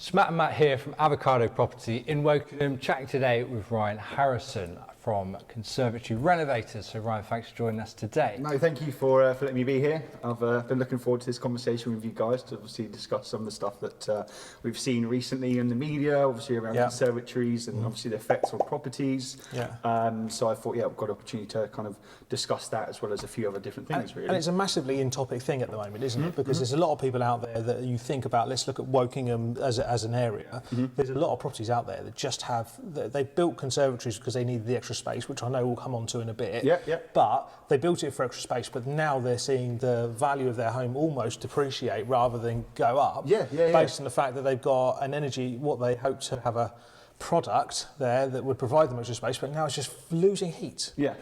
So Matt and Matt here from Avocado Property in Wokingham, chatting today with Ryan Harrison from Conservatory Renovators. So Ryan, thanks for joining us today. No, thank you for letting me be here. I've been looking forward to this conversation with you guys to obviously discuss some of the stuff that we've seen recently in the media, obviously around conservatories and obviously the effects on properties. So I thought, I've got an opportunity to kind of discuss that as well as a few other different things, really. And it's a massively in-topic thing at the moment, isn't it? Because there's a lot of people out there that you think about, let's look at Wokingham as an area. There's a lot of properties out there that just have, they built conservatories because they needed the extra space, which I know we'll come on to in a bit. But they built it for extra space, but now they're seeing the value of their home almost depreciate rather than go up. Based on the fact that they've got an energy, what they hope to have a product there that would provide them extra space, but now it's just losing heat. Well,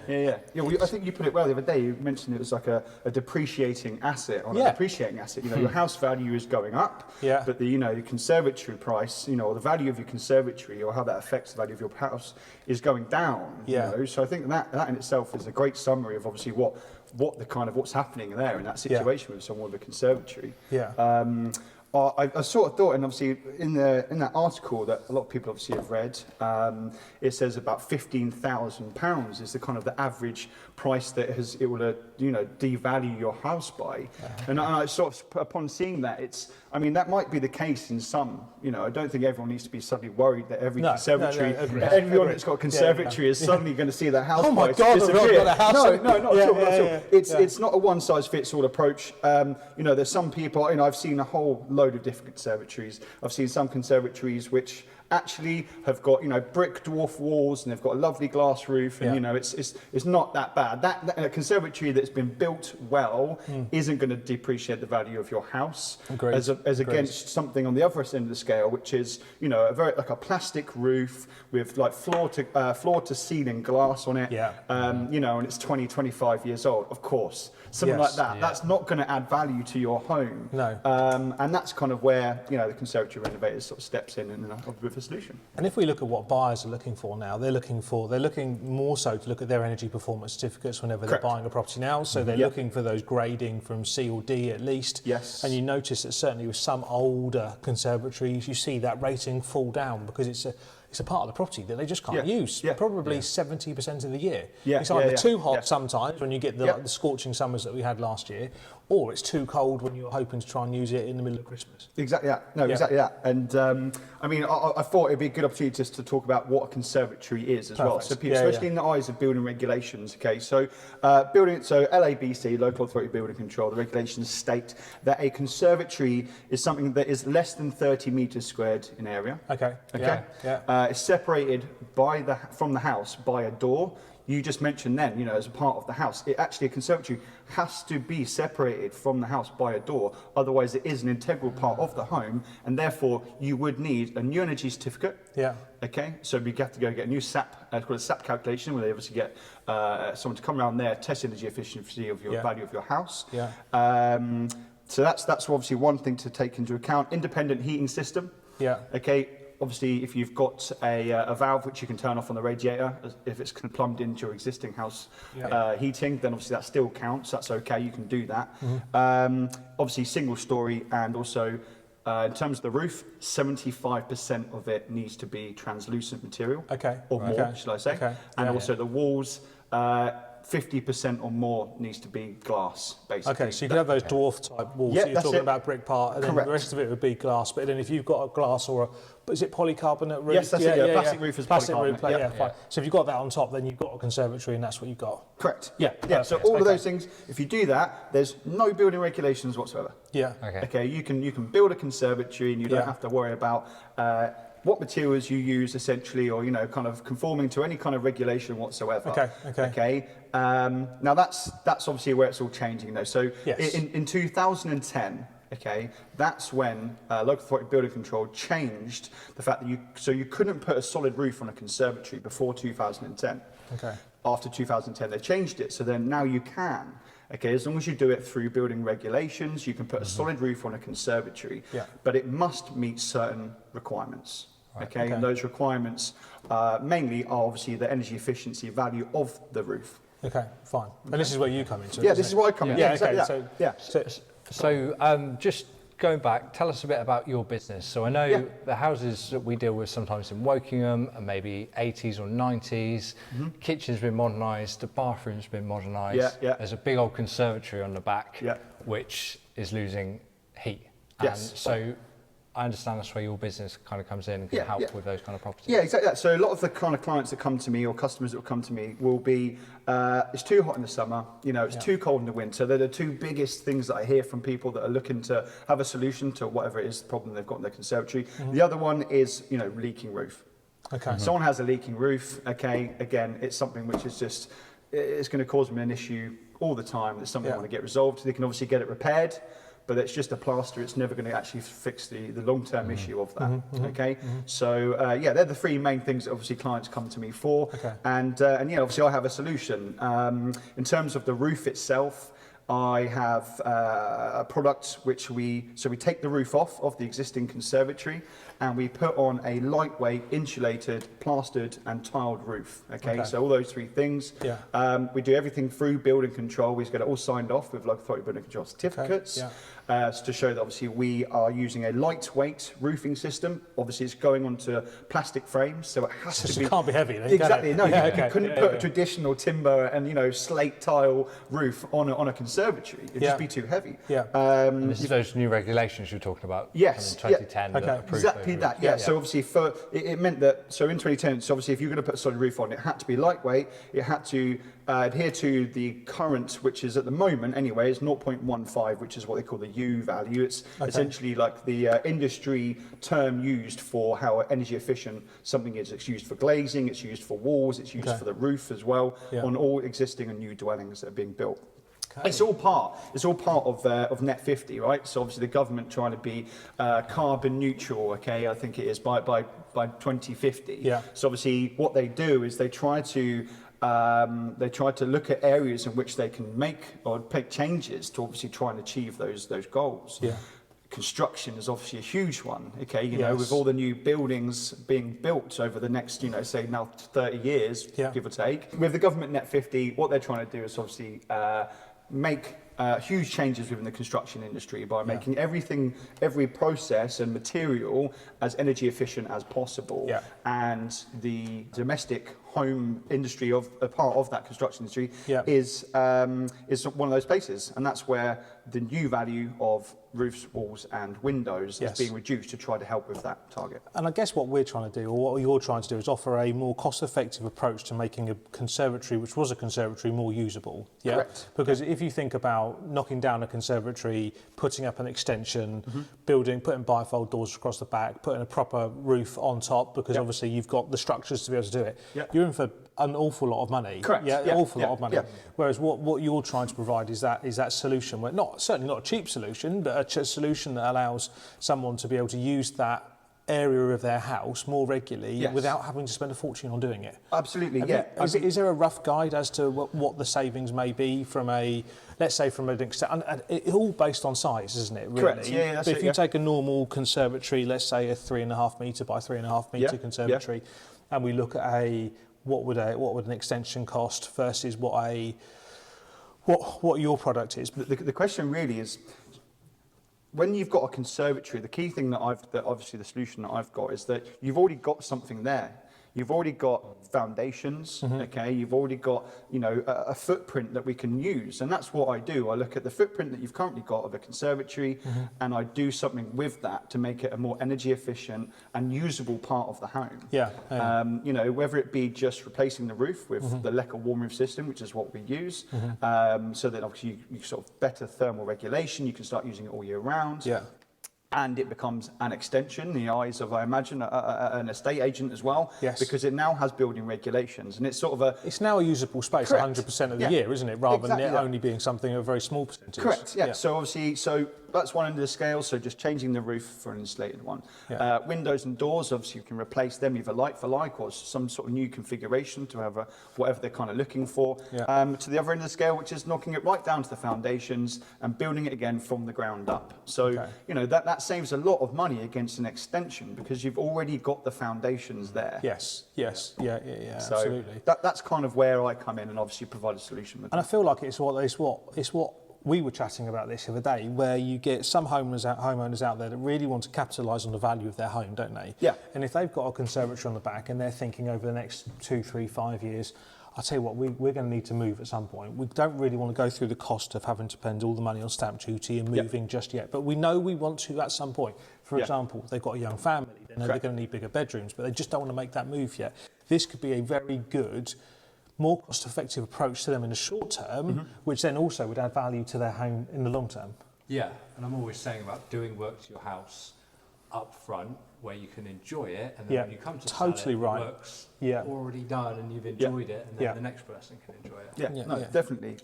I think you put it well the other day. You mentioned it was like a depreciating asset on a depreciating asset. You know, your house value is going up, but the the conservatory price, or the value of your conservatory or how that affects the value of your house is going down. So I think that in itself is a great summary of obviously what's happening there in that situation with someone with a conservatory. I sort of thought, and obviously in that article that a lot of people obviously have read, it says about £15,000 is the kind of the average price that it will devalue your house by. And I sort of, upon seeing that, that might be the case in some. I don't think everyone needs to be suddenly worried that every conservatory, everyone that's got a conservatory is suddenly going to see their house price disappear. Got a house. No, not at all. It's not a one-size-fits-all approach. There's some people. I've seen a whole load of different conservatories. I've seen some conservatories which actually have got brick dwarf walls and they've got a lovely glass roof, and it's not that bad. That a conservatory that's been built well isn't going to depreciate the value of your house as against something on the other end of the scale, which is a very like a plastic roof with like floor to ceiling glass on it, and it's 20-25 years old. Of course, something like that that's not going to add value to your home. And that's kind of where the Conservatory Renovators sort of steps in and with a solution. And if we look at what buyers are looking for now, they're looking more so to look at their energy performance certificates whenever they're buying a property now. So they're looking for those grading from C or D at least. And you notice that certainly with some older conservatories, you see that rating fall down because it's a part of the property that they just can't use, probably 70% of the year. It's either too hot sometimes when you get the scorching summers that we had last year, or it's too cold when you're hoping to try and use it in the middle of Christmas. Exactly that. Exactly that. And I thought it'd be a good opportunity just to talk about what a conservatory is as well. So people, especially in the eyes of building regulations. Okay, so LABC, Local Authority Building Control, the regulations state that a conservatory is something that is less than 30 metres squared in area. It's separated from the house by a door. You just mentioned then, as a part of the house. A conservatory has to be separated from the house by a door. Otherwise, it is an integral part of the home, and therefore you would need a new energy certificate. Okay, so we have to go get a new SAP, called a SAP calculation, where they obviously get someone to come around there, test energy efficiency of your value of your house. So that's obviously one thing to take into account. Independent heating system. Okay. Obviously, if you've got a valve which you can turn off on the radiator, if it's plumbed into your existing house heating, then obviously that still counts. That's okay, you can do that. Obviously, single story, and also in terms of the roof, 75% of it needs to be translucent material, or more, should I say. And also the walls, 50% or more needs to be glass, basically. Okay, so you can have those dwarf type walls that you're talking about, brick part, and then the rest of it would be glass. But then if you've got a glass or is it polycarbonate roof? Yes, that's it. Plastic roof is plastic polycarbonate. Roof, fine. So if you've got that on top, then you've got a conservatory, and that's what you've got. Correct. So all of those things, if you do that, there's no building regulations whatsoever. Okay. You can build a conservatory, and you don't have to worry about what materials you use, essentially, or kind of conforming to any kind of regulation whatsoever. Okay. Now that's obviously where it's all changing, though. So in 2010. Okay, that's when Local Authority Building Control changed the fact that you couldn't put a solid roof on a conservatory before 2010. After 2010, they changed it, so then now you can. Okay, as long as you do it through building regulations, you can put a solid roof on a conservatory, but it must meet certain requirements. And those requirements mainly are obviously the energy efficiency value of the roof. Okay, fine. And this is where you come into it. This is where I come in. So just going back, tell us a bit about your business. So I know the houses that we deal with sometimes in Wokingham are maybe 80s or 90s. Kitchen's been modernised, the bathroom's been modernised. There's a big old conservatory on the back, which is losing heat. And so I understand that's where your business kind of comes in and can help with those kind of properties. Yeah, exactly that. So a lot of the kind of clients that come to me or customers that will come to me will be, it's too hot in the summer, you know, it's too cold in the winter. They're the two biggest things that I hear from people that are looking to have a solution to whatever it is, the problem they've got in their conservatory. The other one is, you know, leaking roof. Okay. Someone has a leaking roof, okay, again, it's something which is just, it's going to cause them an issue all the time. It's something they want to get resolved. They can obviously get it repaired, but it's just a plaster. It's never going to actually fix the long-term issue of that. Okay, so they're the three main things that obviously clients come to me for. And obviously I have a solution. In terms of the roof itself, I have a product which we take the roof off of the existing conservatory and we put on a lightweight, insulated, plastered and tiled roof. Okay, so all those three things. We do everything through building control. We get it all signed off with local authority building control certificates. To show that obviously we are using a lightweight roofing system. Obviously it's going onto plastic frames, so it has to be... It can't be heavy then, exactly, no, you couldn't put a traditional timber and, you know, slate tile roof on a conservatory. It'd just be too heavy. And this is those new regulations you're talking about. Yes. In 2010. That approved exactly that, So obviously it meant that, so in 2010, so obviously if you're going to put a solid roof on, it had to be lightweight, it had to adhere to the current, which is at the moment anyway, is 0.15, which is what they call the U value. It's essentially like the industry term used for how energy efficient something is. It's used for glazing, it's used for walls, it's used for the roof as well, on all existing and new dwellings that are being built. It's all part of Net 50, right? So obviously the government trying to be carbon neutral, okay, I think it is by 2050. So obviously what they do is they try to look at areas in which they can make changes to obviously try and achieve those goals. Construction is obviously a huge one, okay, you know, with all the new buildings being built over the next, you know, say now 30 years, give or take. With the government Net 50, what they're trying to do is obviously make huge changes within the construction industry by making every process and material as energy efficient as possible. And the domestic home industry of a part of that construction industry is one of those places, and that's where the new value of roofs, walls and windows is being reduced to try to help with that target. And I guess what we're trying to do, or what you're trying to do, is offer a more cost-effective approach to making a conservatory, which was a conservatory, more usable. Correct. Because if you think about knocking down a conservatory, putting up an extension, putting bifold doors across the back, putting a proper roof on top, because obviously you've got the structures to be able to do it, you're in for an awful lot of money. Correct. An awful lot of money. Whereas what you're trying to provide is that solution, where certainly not a cheap solution, but a solution that allows someone to be able to use that area of their house more regularly without having to spend a fortune on doing it. Absolutely, Is there a rough guide as to what the savings may be from let's say from an extent, and it's all based on size, isn't it, really? Correct, but if you take a normal conservatory, let's say a 3.5 metre by 3.5 metre conservatory, and we look at what would an extension cost versus what your product is? The question really is, when you've got a conservatory, the key thing that obviously the solution that I've got is that you've already got something there. You've already got foundations, okay? You've already got, you know, a footprint that we can use. And that's what I do. I look at the footprint that you've currently got of a conservatory and I do something with that to make it a more energy efficient and usable part of the home. You know, whether it be just replacing the roof with the Lecker warm roof system, which is what we use, so that obviously you sort of better thermal regulation, you can start using it all year round. And it becomes an extension in the eyes of, I imagine, an estate agent as well, because it now has building regulations, and it's sort of it's now a usable space 100% of the year, isn't it? Rather than it only being something of a very small percentage. Correct. So obviously, that's one end of the scale. So just changing the roof for an insulated one. Windows and doors, obviously, you can replace them either like for like or some sort of new configuration to have whatever they're kind of looking for. To the other end of the scale, which is knocking it right down to the foundations and building it again from the ground up. So you know that saves a lot of money against an extension because you've already got the foundations there. So absolutely. That's kind of where I come in and obviously provide a solution with and I feel like it's what we were chatting about this the other day, where you get some homeowners out there that really want to capitalise on the value of their home, don't they? Yeah. And if they've got a conservatory on the back and they're thinking over the next 2, 3, 5 years, I'll tell you what, we're going to need to move at some point. We don't really want to go through the cost of having to spend all the money on stamp duty and moving just yet, but we know we want to at some point. For example, they've got a young family, they know they're going to need bigger bedrooms, but they just don't want to make that move yet. This could be a very good, more cost-effective approach to them in the short term, which then also would add value to their home in the long term. Yeah, and I'm always saying about doing work to your house up front, where you can enjoy it, and then when you come to sell it, the work's already done and you've enjoyed it, and then the next person can enjoy it. Definitely.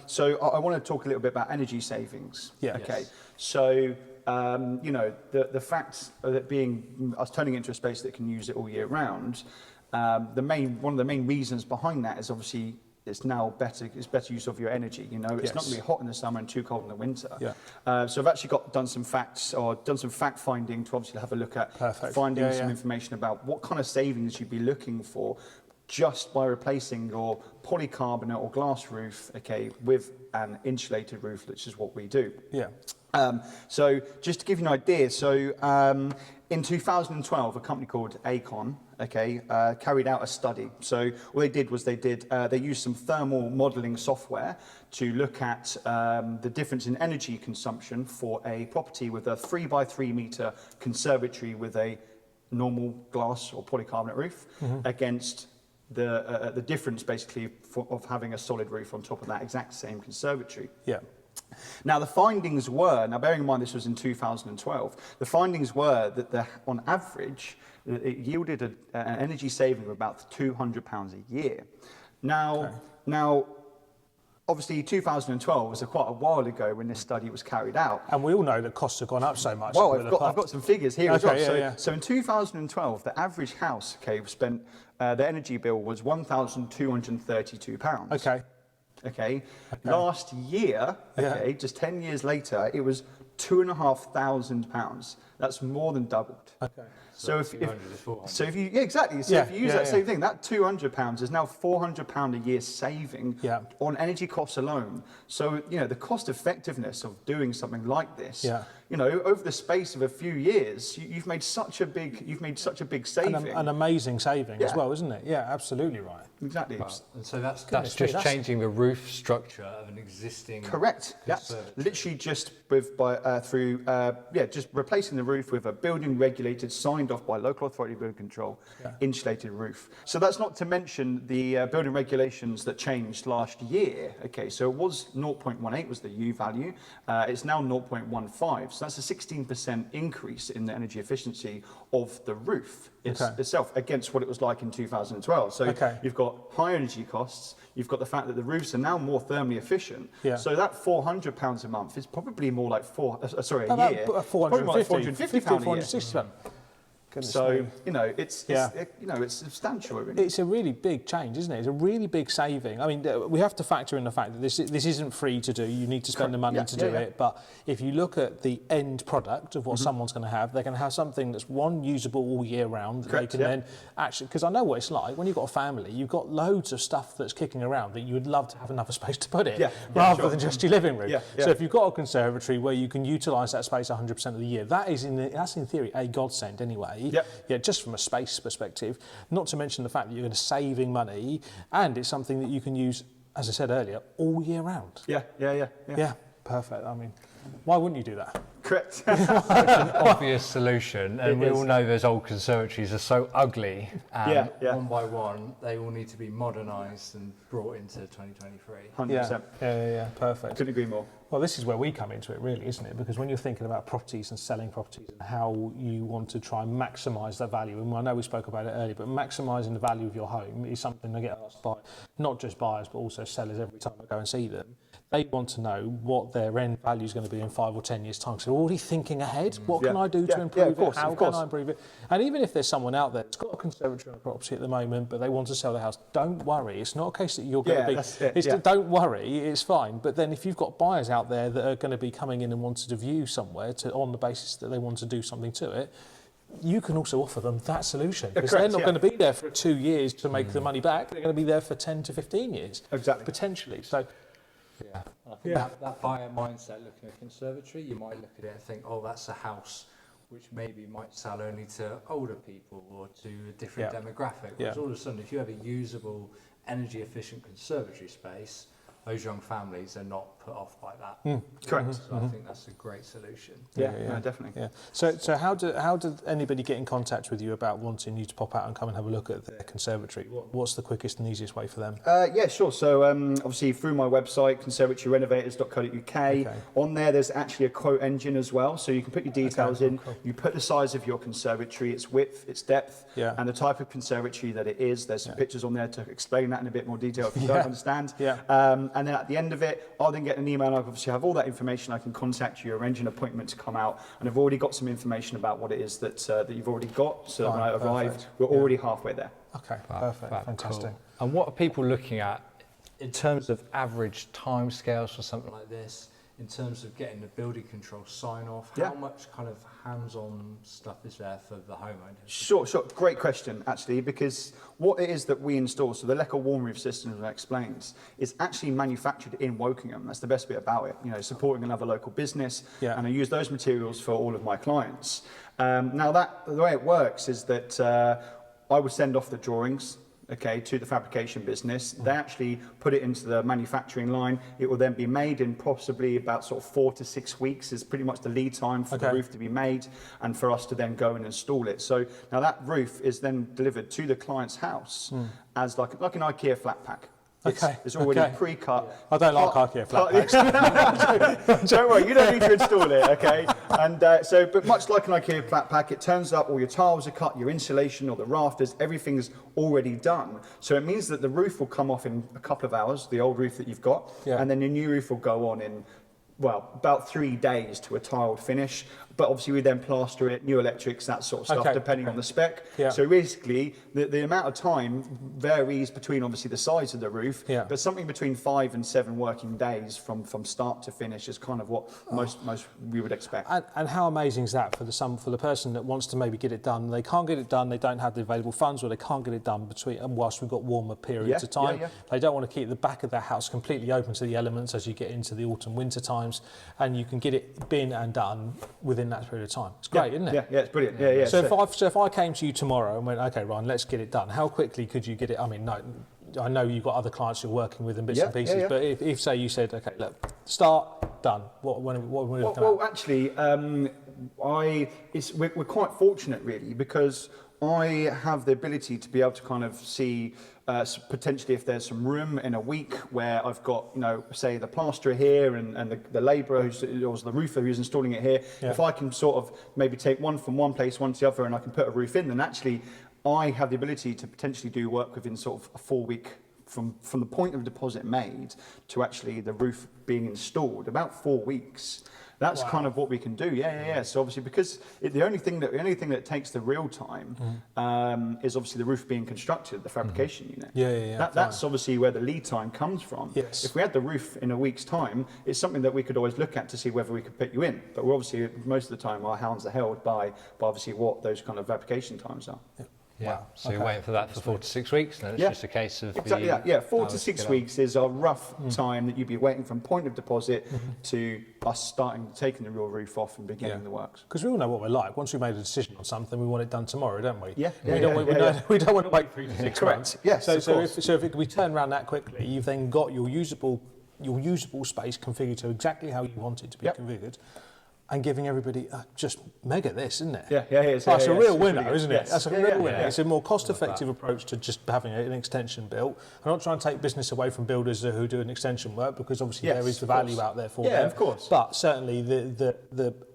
So I want to talk a little bit about energy savings. Okay. Yes. So you know, the fact of it being us turning it into a space that can use it all year round. One of the main reasons behind that is obviously it's better use of your energy. You know, it's not going to be hot in the summer and too cold in the winter. So I've actually done some fact finding to obviously have a look at finding some information about what kind of savings you'd be looking for just by replacing your polycarbonate or glass roof, okay, with an insulated roof, which is what we do. So just to give you an idea, so in 2012, a company called Acon, carried out a study. So what they did was they used some thermal modelling software to look at the difference in energy consumption for a property with a 3x3 metre conservatory with a normal glass or polycarbonate roof against the difference basically of having a solid roof on top of that exact same conservatory. Now the findings were, bearing in mind this was in 2012, the findings were that on average it yielded an energy saving of about £200 a year. Now obviously 2012 was quite a while ago when this study was carried out. And we all know that costs have gone up so much. Well, I've got some figures here as well. So in 2012, the average house spent, the energy bill was £1,232. Okay. Last year, just 10 years later, it was £2,500. That's more than doubled. So if you use that same thing, that £200 is now £400 a year saving on energy costs alone. So you know the cost effectiveness of doing something like this. You know, over the space of a few years, you've made such a big saving. An amazing saving as well, isn't it? Yeah, absolutely right. Exactly. Well, and so that's just changing the roof structure of an existing. Correct. Literally just just replacing the roof with a building regulated, signed off by local authority building control, insulated roof. So that's not to mention the building regulations that changed last year. Okay, so it was 0.18 was the U value. It's now 0.15. So that's a 16% increase in the energy efficiency of the roof itself against what it was like in 2012. So you've got high energy costs. You've got the fact that the roofs are now more thermally efficient. So that £400 a month is probably more like a year. £450 a year. So you know it's substantial. Really. It's a really big change, isn't it? It's a really big saving. I mean, we have to factor in the fact that this isn't free to do. You need to spend the money to do it. But if you look at the end product of what someone's going to have, they're going to have something that's usable all year round. That they can then actually, because I know what it's like when you've got a family, you've got loads of stuff that's kicking around that you would love to have another space to put it, rather than just your living room. So if you've got a conservatory where you can utilise that space 100% of the year, that's in theory a godsend anyway. Just from a space perspective, not to mention the fact that you're going to saving money, and it's something that you can use, as I said earlier, all year round. Yeah, perfect. I mean, why wouldn't you do that? Correct. Such an obvious solution, and we all know those old conservatories are so ugly, and one by one they all need to be modernised and brought into 2023. 100%. Yeah, perfect. Couldn't agree more. Well, this is where we come into it, really, isn't it? Because when you're thinking about properties and selling properties and how you want to try and maximise that value, and I know we spoke about it earlier, but maximising the value of your home is something I get asked by not just buyers but also sellers every time I go and see them. They want to know what their end value is going to be in 5 or 10 years' time. So they're already thinking ahead. What can I do to improve it? How can I improve it? And even if there's someone out there that's got a conservatory on a property at the moment, but they want to sell the house, don't worry. It's not a case that you're going to be... Don't worry, it's fine. But then if you've got buyers out there that are going to be coming in and wanting to view somewhere on the basis that they want to do something to it, you can also offer them that solution. Because they're not going to be there for 2 years to make the money back. They're going to be there for 10 to 15 years. Exactly. Potentially. So Yeah, I think that buyer mindset, looking at a conservatory, you might look at it and think, oh, that's a house which maybe might sell only to older people or to a different demographic. Whereas all of a sudden, if you have a usable, energy efficient conservatory space, those young families are not put off by that. Correct. So I think that's a great solution. Yeah, definitely. Yeah. So how did anybody get in contact with you about wanting you to pop out and come and have a look at their conservatory? What's the quickest and easiest way for them? Yeah, sure. So obviously through my website, conservatoryrenovators.co.uk, on there's actually a quote engine as well. So you can put your details in, you put the size of your conservatory, its width, its depth, and the type of conservatory that it is. There's some pictures on there to explain that in a bit more detail if you don't understand. And then at the end of it, I'll then get an email. I obviously have all that information. I can contact you, arrange an appointment to come out, and I've already got some information about what it is that you've already got. So when I arrive, we're already halfway there. Okay, perfect, fantastic. Cool. And what are people looking at in terms of average timescales for something like this? In terms of getting the building control sign off, how much kind of hands-on stuff is there for the homeowners? Sure. Great question, actually, because what it is that we install, so the Lecker warm roof system, as I explained, is actually manufactured in Wokingham. That's the best bit about it, you know, supporting another local business, and I use those materials for all of my clients. Now, the way it works is that I would send off the drawings, to the fabrication business. They actually put it into the manufacturing line. It will then be made in possibly about sort of 4 to 6 weeks is pretty much the lead time for the roof to be made and for us to then go and install it. So now that roof is then delivered to the client's house as like an IKEA flat pack. It's already pre-cut. I don't like IKEA flat packs. Don't worry, you don't need to install it, okay? And but much like an IKEA flat pack, it turns up, all your tiles are cut, your insulation or the rafters, everything's already done. So it means that the roof will come off in a couple of hours, the old roof that you've got, and then your new roof will go on in, about 3 days to a tiled finish. But obviously we then plaster it, new electrics, that sort of stuff, depending on the spec. So basically, the amount of time varies between obviously the size of the roof, but something between 5 and 7 working days from start to finish is kind of what most we would expect. And how amazing is that for the person that wants to maybe get it done? They can't get it done, they don't have the available funds, or they can't get it done whilst we've got warmer periods of time. They don't want to keep the back of their house completely open to the elements as you get into the autumn winter times, and you can get it bin and done within that period of time. It's great, isn't it? Yeah, it's brilliant. So if I came to you tomorrow and went, okay, Ryan, let's get it done, how quickly could you get it? I mean, no, I know you've got other clients you're working with and bits and pieces, but if say you said, okay, look, start, done, what are we looking at? Well, actually, we're quite fortunate really, because I have the ability to be able to kind of see potentially if there's some room in a week where I've got, say the plasterer here and the labourer or the roofer who's installing it here, if I can sort of maybe take one from one place, one to the other, and I can put a roof in, then actually I have the ability to potentially do work within sort of a 4 week from the point of deposit made to actually the roof being installed, about 4 weeks. That's kind of what we can do. So obviously, because the only thing that takes the real time is obviously the roof being constructed, the fabrication unit. That's obviously where the lead time comes from. If we had the roof in a week's time, it's something that we could always look at to see whether we could put you in. But we're obviously, most of the time, our hands are held by obviously what those kind of application times are. So you're waiting for that for 4 to 6 weeks, and it's just a case of 4 to 6 weeks is our rough time that you'd be waiting from point of deposit to us taking the real roof off and beginning the works. Because we all know what we're like. Once we've made a decision on something, we want it done tomorrow, don't we? We don't want to wait 3 to 6 months. Yes, so if we turn around that quickly, you've then got your usable space configured to exactly how you want it to be configured. And giving everybody just mega this, isn't it? That's a real winner, isn't it? That's a real winner. It's a more cost-effective approach to just having an extension built. I'm not trying to take business away from builders who do an extension work, because obviously there is the value out there for them. Of course. But certainly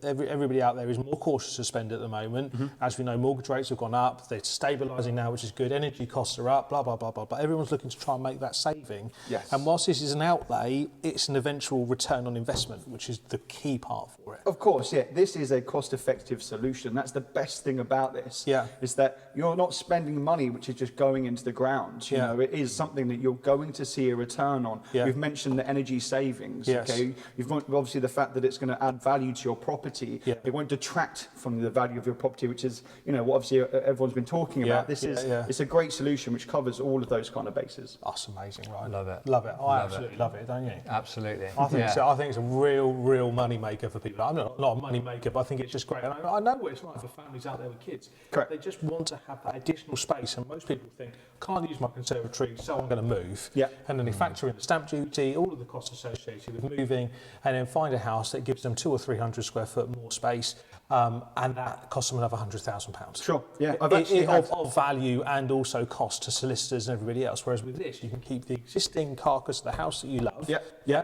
everybody out there is more cautious to spend at the moment. As we know, mortgage rates have gone up. They're stabilising now, which is good. Energy costs are up. Blah blah blah blah. But everyone's looking to try and make that saving. And whilst this is an outlay, it's an eventual return on investment, which is the key part for it. Of course, yeah, this is a cost-effective solution. That's the best thing about this. Yeah. Is that you're not spending money which is just going into the ground. You know, it is something that you're going to see a return on. Yeah. We've mentioned the energy savings. Yes. Okay. You've got obviously the fact that it's going to add value to your property. Yeah. It won't detract from the value of your property, which is, you know, what obviously everyone's been talking about. This is it's a great solution which covers all of those kind of bases. That's amazing, right? Love it. Love it. I absolutely love it, don't you? Absolutely. I think it's a real money maker for people. I'm not a money maker, but I think it's just great. And I know what it's like for families out there with kids. Correct. They just want to have that additional space, and most people think, can't use my conservatory, so I'm going to move. Yeah. And then they factor in the stamp duty, all of the costs associated with moving, and then find a house that gives them 200 or 300 square foot more space, and that costs them another £100,000. Sure. Yeah. I've actually of value and also cost to solicitors and everybody else. Whereas with this, you can keep the existing carcass of the house that you love. Yeah.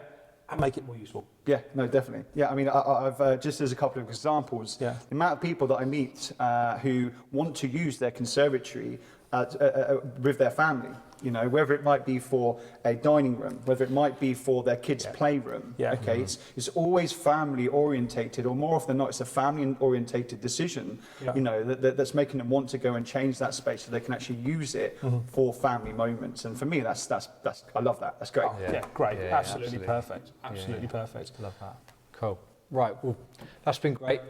And make it more useful. Yeah, no, definitely. Yeah, I mean, I've just as a couple of examples, the amount of people that I meet who want to use their conservatory with their family, you know, whether it might be for a dining room, whether it might be for their kids' playroom. Okay, it's always family orientated, or more often than not, it's a family orientated decision. You know, that's making them want to go and change that space so they can actually use it for family moments. And for me, that's I love that. That's great. Oh, great. Absolutely perfect. Absolutely perfect. Love that. Cool. Right. Well, that's been great.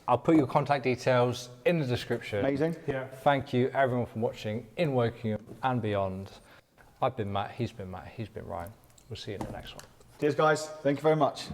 I'll put your contact details in the description. Amazing. Yeah. Thank you everyone for watching in Wokingham and beyond. I've been Matt, he's been Ryan. We'll see you in the next one. Cheers, guys. Thank you very much.